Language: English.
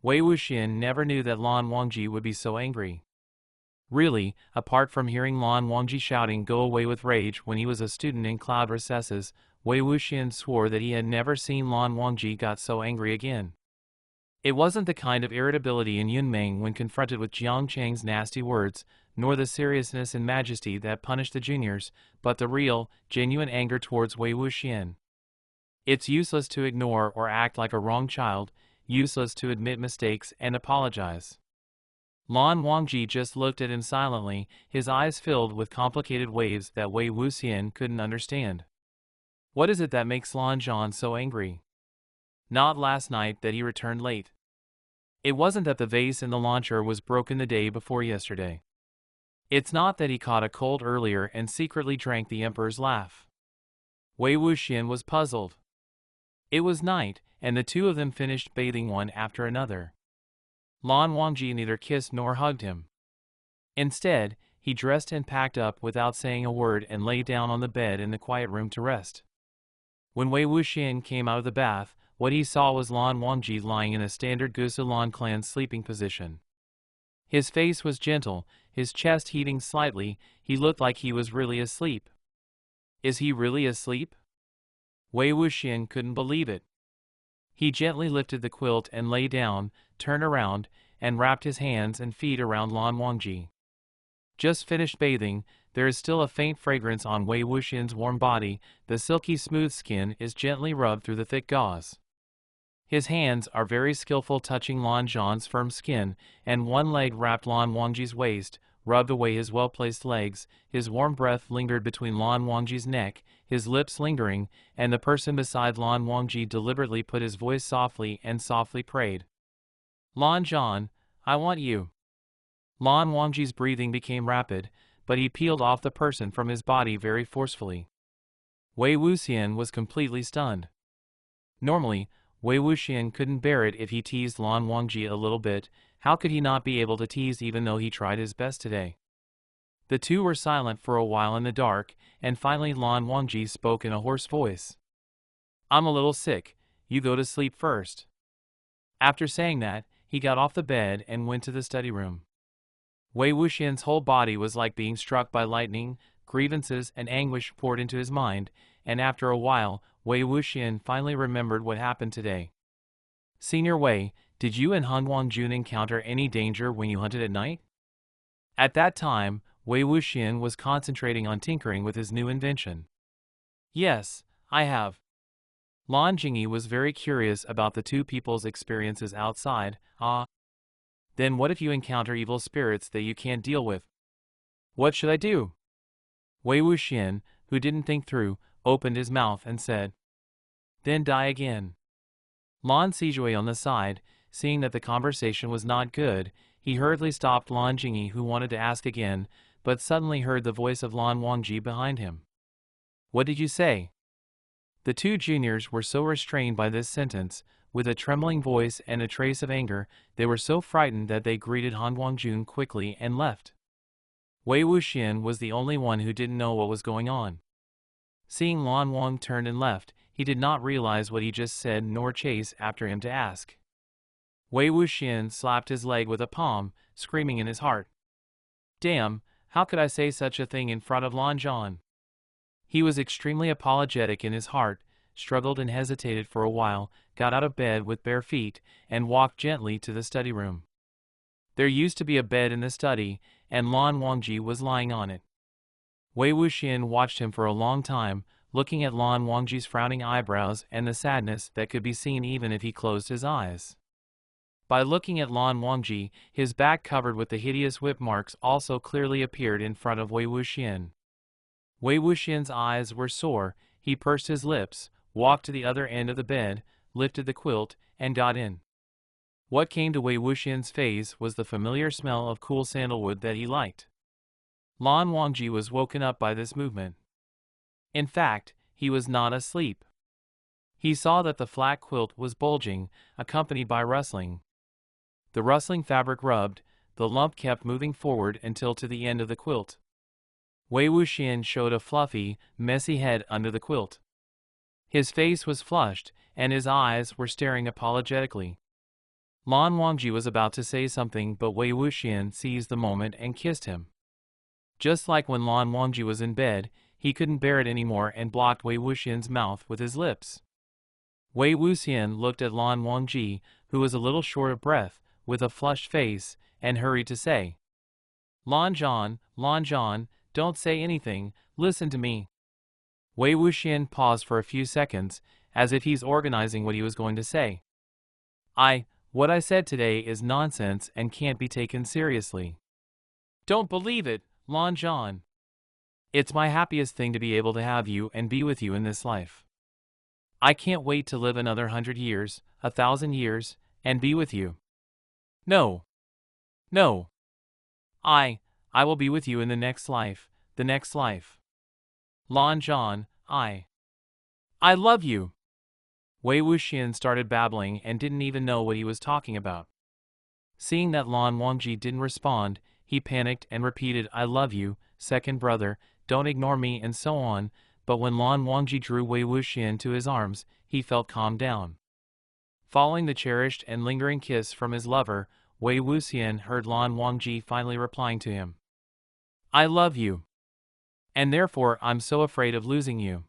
Wei Wuxian never knew that Lan Wangji would be so angry. Really, apart from hearing Lan Wangji shouting "go away" with rage when he was a student in cloud recesses, Wei Wuxian swore that he had never seen Lan Wangji got so angry again. It wasn't the kind of irritability in Yunmeng when confronted with Jiang Chang's nasty words, nor the seriousness and majesty that punished the juniors, but the real, genuine anger towards Wei Wuxian. It's useless to ignore or act like a wrong child, useless to admit mistakes and apologize. Lan Wangji just looked at him silently, his eyes filled with complicated waves that Wei Wuxian couldn't understand. What is it that makes Lan Zhan so angry? Not last night that he returned late. It wasn't that the vase in the launcher was broken the day before yesterday. It's not that he caught a cold earlier and secretly drank the emperor's laugh. Wei Wuxian was puzzled. It was night, and the two of them finished bathing one after another. Lan Wangji neither kissed nor hugged him. Instead, he dressed and packed up without saying a word and lay down on the bed in the quiet room to rest. When Wei Wuxian came out of the bath, what he saw was Lan Wangji lying in a standard Gusulan clan sleeping position. His face was gentle, his chest heaving slightly, he looked like he was really asleep. Is he really asleep? Wei Wuxian couldn't believe it. He gently lifted the quilt and lay down, turned around, and wrapped his hands and feet around Lan Wangji. Just finished bathing, there is still a faint fragrance on Wei Wuxian's warm body, the silky smooth skin is gently rubbed through the thick gauze. His hands are very skillful touching Lan Zhan's firm skin, and one leg wrapped Lan Wangji's waist, rubbed away his well-placed legs, his warm breath lingered between Lan Wangji's neck, his lips lingering, and the person beside Lan Wangji deliberately put his voice softly and softly prayed. Lan Zhan, I want you. Lan Wangji's breathing became rapid, but he peeled off the person from his body very forcefully. Wei Wuxian was completely stunned. Normally, Wei Wuxian couldn't bear it if he teased Lan Wangji a little bit. How could he not be able to tease even though he tried his best today? The two were silent for a while in the dark, and finally Lan Wangji spoke in a hoarse voice. I'm a little sick, you go to sleep first. After saying that, he got off the bed and went to the study room. Wei Wuxian's whole body was like being struck by lightning, grievances and anguish poured into his mind, and after a while, Wei Wuxian finally remembered what happened today. Senior Wei, did you and Han Wangjun encounter any danger when you hunted at night? At that time, Wei Wuxian was concentrating on tinkering with his new invention. Yes, I have. Lan Jingyi was very curious about the two people's experiences outside. Then what if you encounter evil spirits that you can't deal with? What should I do? Wei Wuxian, who didn't think through, opened his mouth and said. Then die again. Lan Sijue on the side, seeing that the conversation was not good, he hurriedly stopped Lan Jingyi who wanted to ask again, but suddenly heard the voice of Lan Wangji behind him. What did you say? The two juniors were so restrained by this sentence, with a trembling voice and a trace of anger, they were so frightened that they greeted Han Wangjun quickly and left. Wei Wuxian was the only one who didn't know what was going on. Seeing Lan Wang turned and left, he did not realize what he just said nor chase after him to ask. Wei Wuxian slapped his leg with a palm, screaming in his heart. Damn, how could I say such a thing in front of Lan Zhan? He was extremely apologetic in his heart, struggled and hesitated for a while, got out of bed with bare feet, and walked gently to the study room. There used to be a bed in the study, and Lan Wangji was lying on it. Wei Wuxian watched him for a long time, looking at Lan Wangji's frowning eyebrows and the sadness that could be seen even if he closed his eyes. By looking at Lan Wangji, his back covered with the hideous whip marks also clearly appeared in front of Wei Wuxian. Wei Wuxian's eyes were sore, he pursed his lips, walked to the other end of the bed, lifted the quilt, and got in. What came to Wei Wuxian's face was the familiar smell of cool sandalwood that he liked. Lan Wangji was woken up by this movement. In fact, he was not asleep. He saw that the flat quilt was bulging, accompanied by rustling. The rustling fabric rubbed, the lump kept moving forward until to the end of the quilt. Wei Wuxian showed a fluffy, messy head under the quilt. His face was flushed, and his eyes were staring apologetically. Lan Wangji was about to say something, but Wei Wuxian seized the moment and kissed him. Just like when Lan Wangji was in bed, he couldn't bear it anymore and blocked Wei Wuxian's mouth with his lips. Wei Wuxian looked at Lan Wangji, who was a little short of breath, with a flushed face, and hurried to say, Lan Zhan, don't say anything, listen to me. Wei Wuxian paused for a few seconds, as if he's organizing what he was going to say. What I said today is nonsense and can't be taken seriously. Don't believe it, Lan Zhan. It's my happiest thing to be able to have you and be with you in this life. I can't wait to live another 100 years, 1,000 years, and be with you. No. I will be with you in the next life, the next life. Lan Zhan, I love you. Wei Wuxian started babbling and didn't even know what he was talking about. Seeing that Lan Wangji didn't respond, he panicked and repeated, I love you, second brother, don't ignore me, and so on, but when Lan Wangji drew Wei Wuxian to his arms, he felt calmed down. Following the cherished and lingering kiss from his lover, Wei Wuxian heard Lan Wangji finally replying to him. I love you. And therefore I'm so afraid of losing you.